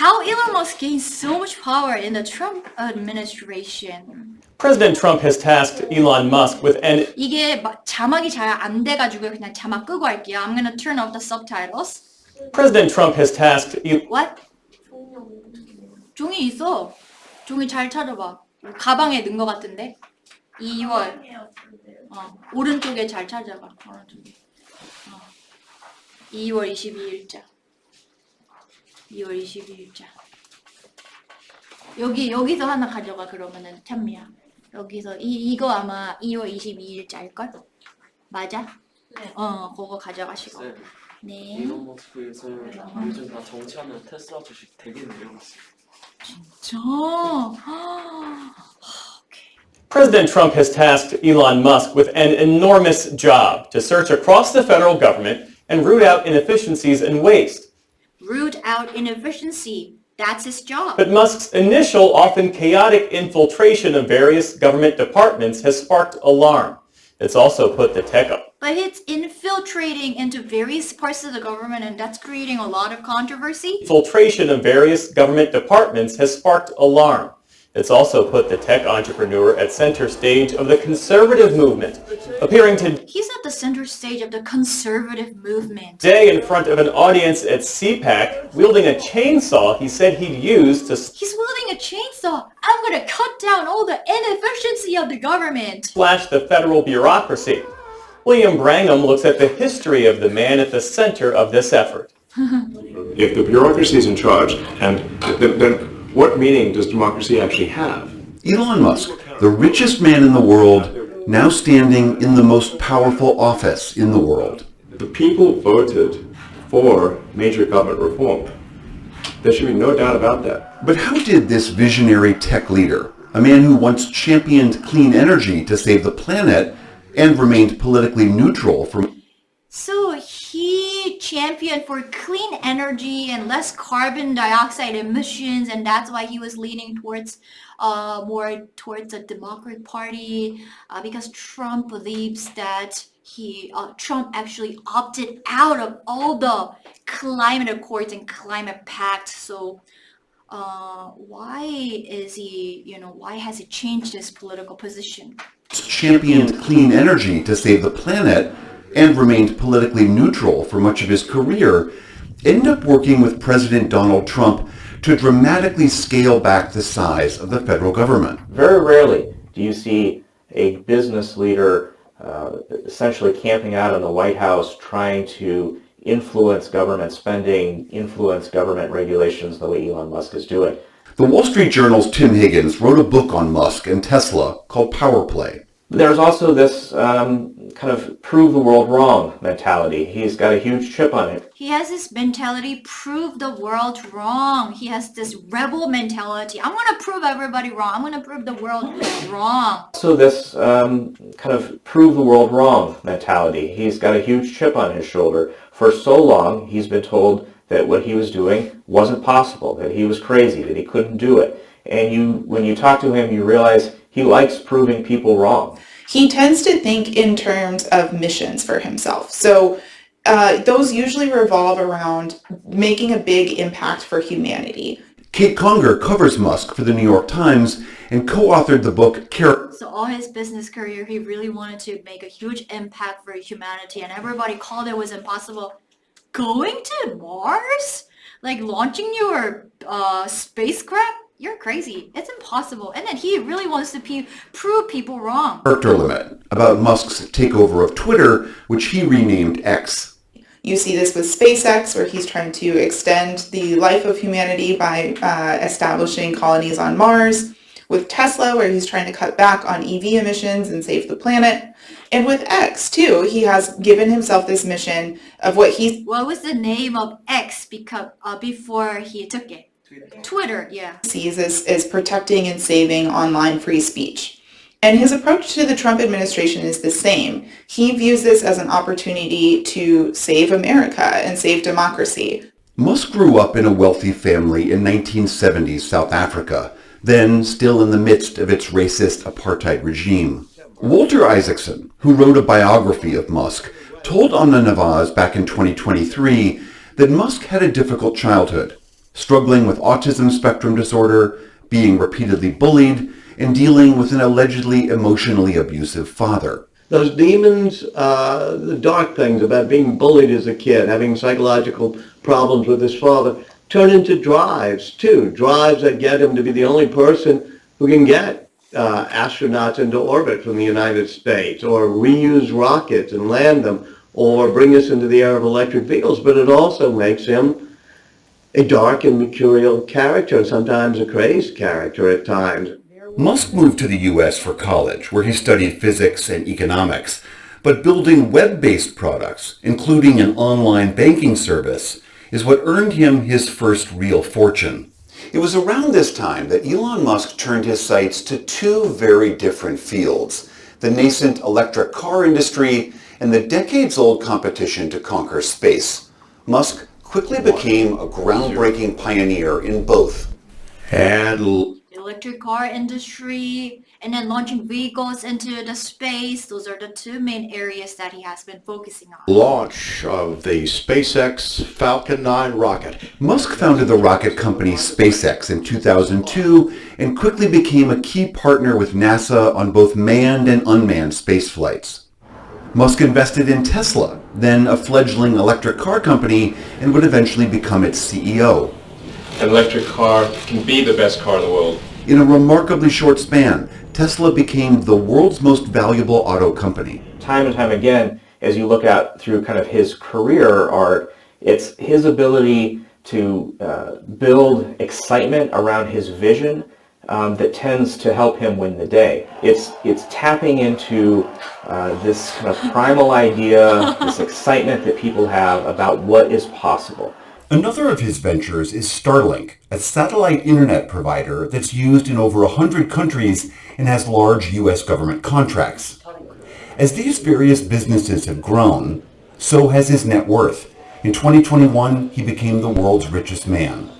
How Elon Musk gained so much power in the Trump administration. President Trump has tasked Elon Musk with an 이게 자막이 잘 안 돼가지고 그냥 자막 끄고 할게요. I'm gonna turn off the subtitles. President Trump has tasked What? 종이 있어. 종이 잘 찾아봐. 가방에 넣은 것 같은데. 2월. 오른쪽에 잘 찾아봐. 오른쪽에. 2월 22일자. 2월 22일자. 여기서 하나 가져가 그러면은 찬미야. 여기서 이거 아마 2월 22일자일걸? 맞아? 네. 그거 가져가시고. 네. 일론 머스크에서 요즘 다 정치하면 테슬라 주식 되게 내려갔어요. 진짜? President Trump has tasked Elon Musk with an enormous job to search across the federal government and root out inefficiencies and waste. Root out inefficiency. That's his job. But Musk's initial, often chaotic infiltration of various government departments has sparked alarm. It's also put the tech up. But it's infiltrating into various parts of the government, and that's creating a lot of controversy. Infiltration of various government departments has sparked alarm. It's also put the tech entrepreneur at center stage of the conservative movement, appearing He's at the center stage of the conservative movement. today in front of an audience at CPAC, wielding a chainsaw he said he'd use to He's wielding a chainsaw. I'm gonna cut down all the inefficiency of the government. slash the federal bureaucracy. William Brangham looks at the history of the man at the center of this effort. If the bureaucracy is in charge, and then what meaning does democracy actually have? Elon Musk, the richest man in the world, now standing in the most powerful office in the world. The people voted for major government reform. There should be no doubt about that. But how did this visionary tech leader, a man who once championed clean energy to save the planet and remained politically neutral from So he championed for clean energy and less carbon dioxide emissions, and that's why he was leaning towards more towards the Democratic Party, because Trump believes that Trump actually opted out of all the climate accords and climate pact. So why has he changed his political position? championed clean energy to save the planet and remained politically neutral for much of his career, ended up working with President Donald Trump to dramatically scale back the size of the federal government. Very rarely do you see a business leader essentially camping out in the White House trying to influence government spending, influence government regulations the way Elon Musk is doing. The Wall Street Journal's Tim Higgins wrote a book on Musk and Tesla called Power Play. There's also this kind of prove the world wrong mentality. He's got a huge chip on it. He has this mentality, prove the world wrong. He has this rebel mentality. I'm going to prove everybody wrong. I'm going to prove the world wrong. Also this kind of prove the world wrong mentality. He's got a huge chip on his shoulder. For so long, he's been told that what he was doing wasn't possible, that he was crazy, that he couldn't do it. And when you talk to him, you realize he likes proving people wrong. He tends to think in terms of missions for himself. So those usually revolve around making a big impact for humanity. Kate Conger covers Musk for the New York Times and co-authored the book So all his business career, he really wanted to make a huge impact for humanity, and everybody called it was impossible. Going to Mars? Like launching your spacecraft? You're crazy. It's impossible. And then he really wants to prove people wrong. Character Limit, about Musk's takeover of Twitter, which he renamed X. You see this with SpaceX, where he's trying to extend the life of humanity by establishing colonies on Mars. With Tesla, where he's trying to cut back on EV emissions and save the planet. And with X, too, he has given himself this mission of what was the name of X before he took it? Twitter, yeah. Sees as protecting and saving online free speech. And his approach to the Trump administration is the same. He views this as an opportunity to save America and save democracy. Musk grew up in a wealthy family in 1970s South Africa, then still in the midst of its racist apartheid regime. Walter Isaacson, who wrote a biography of Musk, told Anna Navaz back in 2023 that Musk had a difficult childhood. struggling with autism spectrum disorder, being repeatedly bullied, and dealing with an allegedly emotionally abusive father. Those demons, the dark things about being bullied as a kid, having psychological problems with his father, turn into drives too. Drives that get him to be the only person who can get astronauts into orbit from the United States, or reuse rockets and land them, or bring us into the era of electric vehicles. But it also makes him a dark and mercurial character, sometimes a crazed character at times. Musk moved to the U.S. for college, where he studied physics and economics, but building web-based products, including an online banking service, is what earned him his first real fortune. It was around this time that Elon Musk turned his sights to two very different fields, the nascent electric car industry and the decades-old competition to conquer space. Musk quickly became a groundbreaking pioneer in both. And Electric car industry and then launching vehicles into the space. Those are the two main areas that he has been focusing on. Launch of the SpaceX Falcon 9 rocket. Musk founded the rocket company SpaceX in 2002 and quickly became a key partner with NASA on both manned and unmanned space flights. Musk invested in Tesla, then a fledgling electric car company, and would eventually become its CEO. An electric car can be the best car in the world. In a remarkably short span, Tesla became the world's most valuable auto company. Time and time again, as you look at through kind of his career art, it's his ability to build excitement around his vision that tends to help him win the day. It's tapping into this kind of primal idea, this excitement that people have about what is possible. Another of his ventures is Starlink, a satellite internet provider that's used in over 100 countries and has large U.S. government contracts. As these various businesses have grown, so has his net worth. In 2021, he became the world's richest man.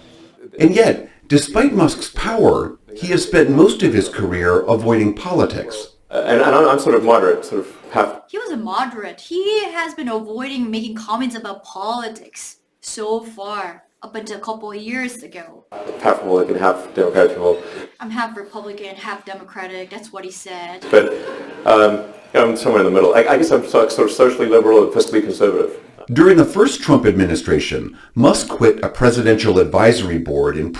And yet, despite Musk's power, he has spent most of his career avoiding politics. And I'm sort of moderate, sort of half. He was a moderate. He has been avoiding making comments about politics so far, up until a couple of years ago. Half Republican, half Democratic people. I'm half Republican, half Democratic. That's what he said. But I'm somewhere in the middle. I guess I'm sort of socially liberal and fiscally conservative. During the first Trump administration, Musk quit a presidential advisory board in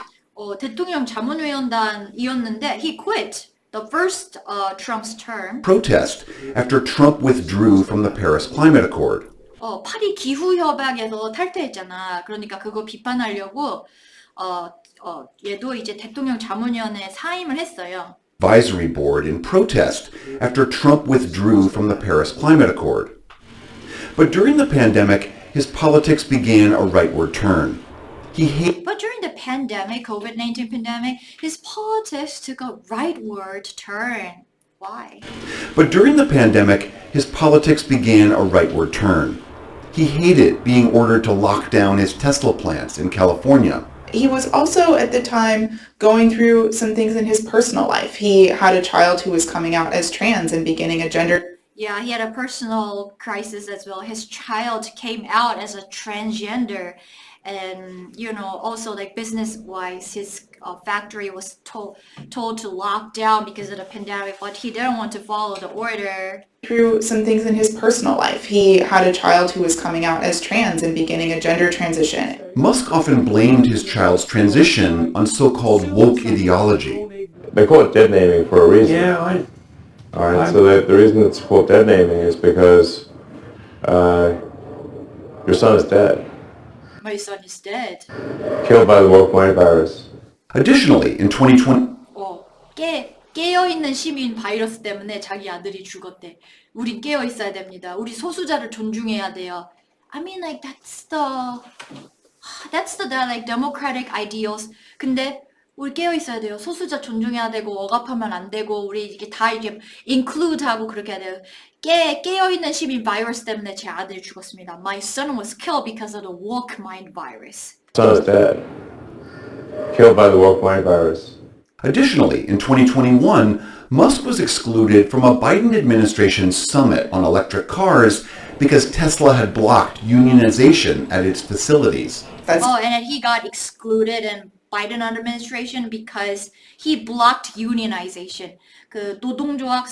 대통령 자문위원단이었는데 he quit the first Trump's term. protest after Trump withdrew from the Paris Climate Accord. 파리 기후 협약에서 탈퇴했잖아. 그러니까 그거 비판하려고 얘도 이제 대통령 자문위원회에 사임을 했어요. Advisory board in protest after Trump withdrew from the Paris Climate Accord. But during the pandemic, his politics began a rightward turn. But during the pandemic, COVID-19 pandemic, his politics took a rightward turn. Why? But during the pandemic, his politics began a rightward turn. He hated being ordered to lock down his Tesla plants in California. He was also at the time going through some things in his personal life. He had a child who was coming out as trans and beginning a gender. Yeah, he had a personal crisis as well. His child came out as a transgender. And, also like business-wise, his factory was told to lock down because of the pandemic, but he didn't want to follow the order. Through some things in his personal life. He had a child who was coming out as trans and beginning a gender transition. Musk often blamed his child's transition on so-called woke ideology. They call it dead naming for a reason. yeah, All right, so the reason it's called dead naming is because your son is dead. My son is dead. Killed by the woke mind virus. Additionally, in 2020, 깨어있는 시민 바이러스 때문에 자기 아들이 죽었대. 우린 깨어 있어야 됩니다. 우리 소수자를 존중해야 돼요. I mean, like that's the like democratic ideals. 근데 우리 깨어 있어야 돼요. 소수자 존중해야 되고 억압하면 안 되고 우리 이게 다 이게 include하고 그렇게 해야 돼요. 깨어있는 시민 바이러스 때문에 제 아들이 죽었습니다. My son was killed because of the woke mind virus. Son is dead. Killed by the woke mind virus. Additionally, in 2021, Musk was excluded from a Biden administration summit on electric cars because Tesla had blocked unionization at its facilities. That's Oh, and then he got excluded in Biden administration because he blocked unionization. 그 노동조합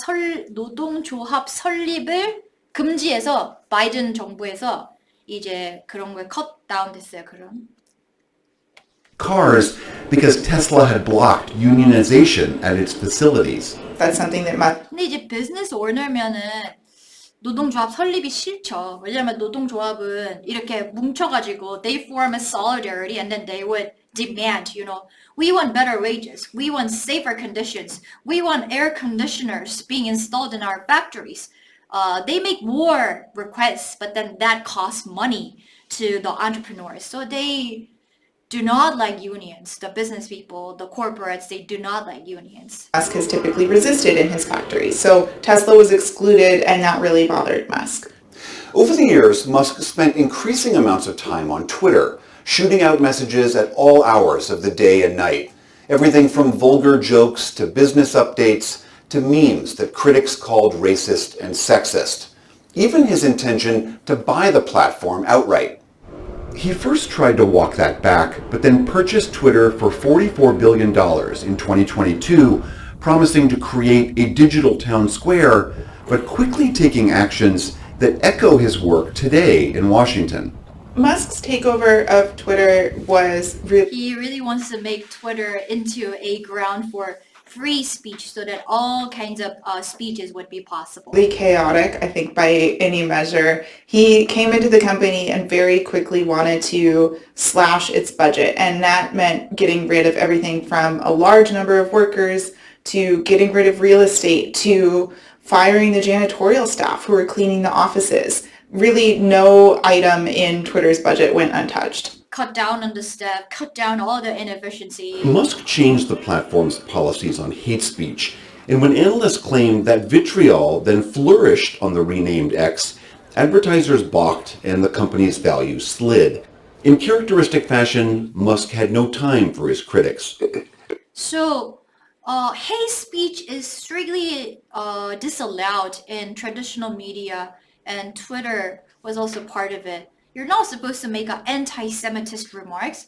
설립을 금지해서 바이든 정부에서 이제 그런 걸 cut down 됐어요. 그런. Cars because Tesla had blocked unionization at its facilities. that's something that Musk 근데 이제 비즈니스 오너면은 노동조합 설립이 싫죠. 왜냐면 노동조합은 이렇게 뭉쳐가지고 they form a solidarity and then they would demand, we want better wages, we want safer conditions, we want air conditioners being installed in our factories. They make more requests, but then that costs money to the entrepreneurs. So they do not like unions. The business people, the corporates, they do not like unions. has typically resisted in his factories. So Tesla was excluded and that really bothered Musk. Over the years, Musk spent increasing amounts of time on Twitter, shooting out messages at all hours of the day and night. Everything from vulgar jokes to business updates to memes that critics called racist and sexist. Even his intention to buy the platform outright. He first tried to walk that back, but then purchased Twitter for $44 billion in 2022, promising to create a digital town square, but quickly taking actions that echo his work today in Washington. Musk's takeover of Twitter was really He really wants to make Twitter into a ground for free speech so that all kinds of speeches would be possible. chaotic, I think, by any measure. He came into the company and very quickly wanted to slash its budget, and that meant getting rid of everything from a large number of workers to getting rid of real estate to firing the janitorial staff who were cleaning the offices. Really, no item in Twitter's budget went untouched. Cut down on the staff, cut down all the inefficiency. Musk changed the platform's policies on hate speech, and when analysts claimed that vitriol then flourished on the renamed X, advertisers balked and the company's value slid. In characteristic fashion, Musk had no time for his critics. So, hate speech is strictly disallowed in traditional media, and Twitter was also part of it. You're not supposed to make anti-Semitist remarks.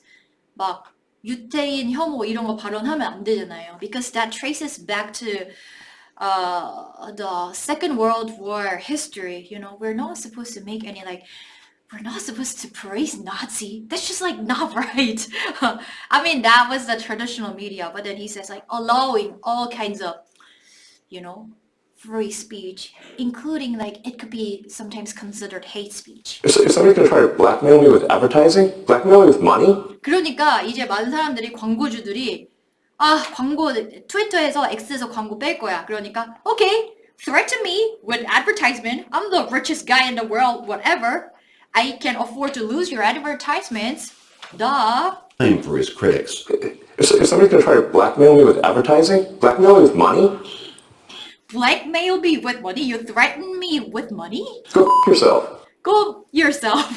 막 유태인 혐오 이런 거 발언하면 안 되잖아요. Because that traces back to the Second World War history. We're not supposed to make any we're not supposed to praise Nazi. That's just not right. I mean, that was the traditional media, but then he says allowing all kinds of, free speech, including it could be sometimes considered hate speech. If somebody's going to try to blackmail me with advertising, blackmail me with money, 그러니까 이제 많은 사람들이 광고주들이 광고 트위터에서 X에서 광고 뺄 거야. 그러니까 okay, threaten me with advertisement. I'm the richest guy in the world, whatever. I can afford to lose your advertisements. Duh. Time for his critics. if somebody's going to try to blackmail me with advertising, blackmail me with money, Blackmail me with money? You threaten me with money? go yourself. Go yourself.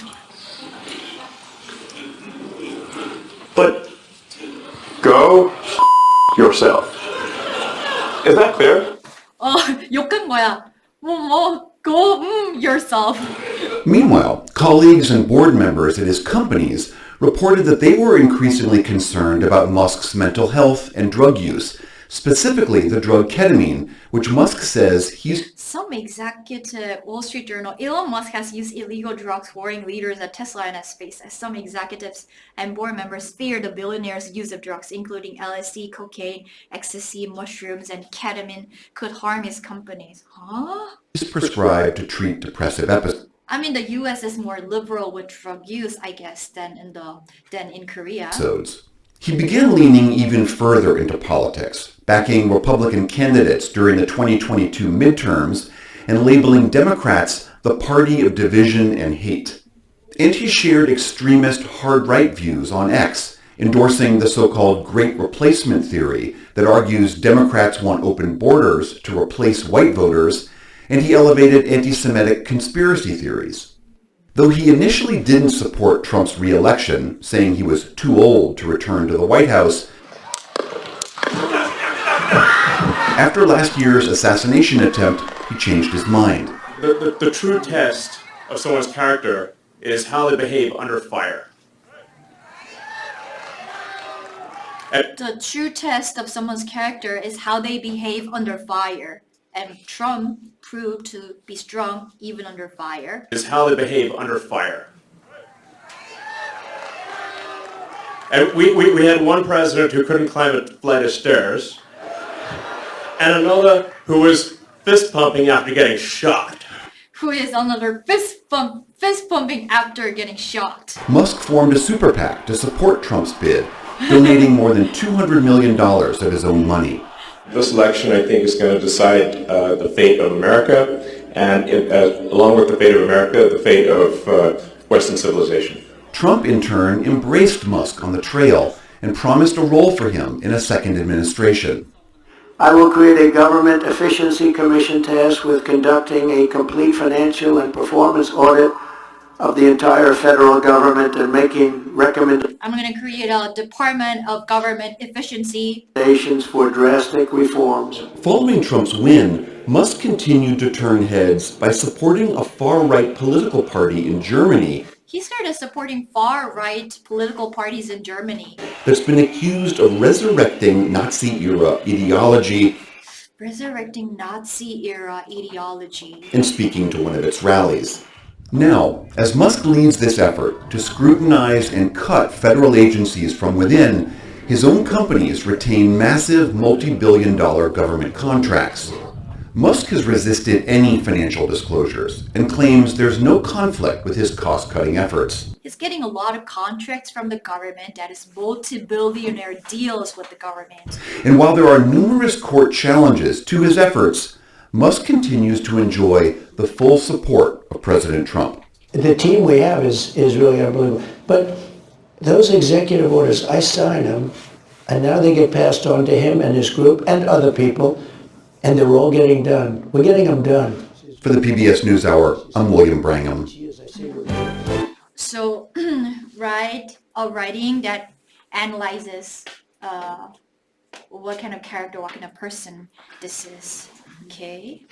But go yourself. Is that clear? 욕한 거야. Go yourself. Meanwhile, colleagues and board members at his companies reported that they were increasingly concerned about Musk's mental health and drug use, specifically the drug ketamine, which Musk says he's... Some executive, Wall Street Journal, Elon Musk has used illegal drugs, warning leaders at Tesla and at SpaceX. Some executives and board members fear the billionaire's use of drugs, including LSD, cocaine, ecstasy, mushrooms, and ketamine, could harm his companies. Huh? He's prescribed to treat depressive episodes. I mean, the U.S. is more liberal with drug use, I guess, than in Korea. He began leaning even further into politics, backing Republican candidates during the 2022 midterms and labeling Democrats the party of division and hate. And he shared extremist hard-right views on X, endorsing the so-called Great Replacement theory that argues Democrats want open borders to replace white voters, and he elevated anti-Semitic conspiracy theories. Though he initially didn't support Trump's re-election, saying he was too old to return to the White House, after last year's assassination attempt, he changed his mind. The true test of someone's character is how they behave under fire. The true test of someone's character is how they behave under fire. And Trump proved to be strong even under fire. Is how they behave under fire. And we had one president who couldn't climb a flight of stairs, and another who was fist pumping after getting shot. Who is another fist pumping after getting shot. Musk formed a super PAC to support Trump's bid, donating more than $200 million of his own money. This election, I think, is going to decide the fate of America, and along with the fate of America, the fate of Western civilization. Trump, in turn, embraced Musk on the trail and promised a role for him in a second administration. I will create a government efficiency commission tasked with conducting a complete financial and performance audit of the entire federal government and making recommendations I'm going to create a Department of Government Efficiency for drastic reforms. Following Trump's win, Musk continued to turn heads by supporting a far-right political party in Germany He started supporting far-right political parties in Germany. that's been accused of resurrecting Nazi-era ideology Resurrecting Nazi-era ideology. and speaking to one of its rallies. Now, as Musk leads this effort to scrutinize and cut federal agencies from within, his own companies retain massive multi-billion-dollar government contracts. Musk has resisted any financial disclosures and claims there's no conflict with his cost-cutting efforts. He's getting a lot of contracts from the government that is multi-billionaire deals with the government. And while there are numerous court challenges to his efforts, Musk continues to enjoy the full support of President Trump. The team we have is really unbelievable. But those executive orders, I sign them, and now they get passed on to him and his group and other people, and they're all getting done. We're getting them done. For the PBS NewsHour, I'm William Brangham. So, writing that analyzes what kind of character, what kind of person this is. Okay.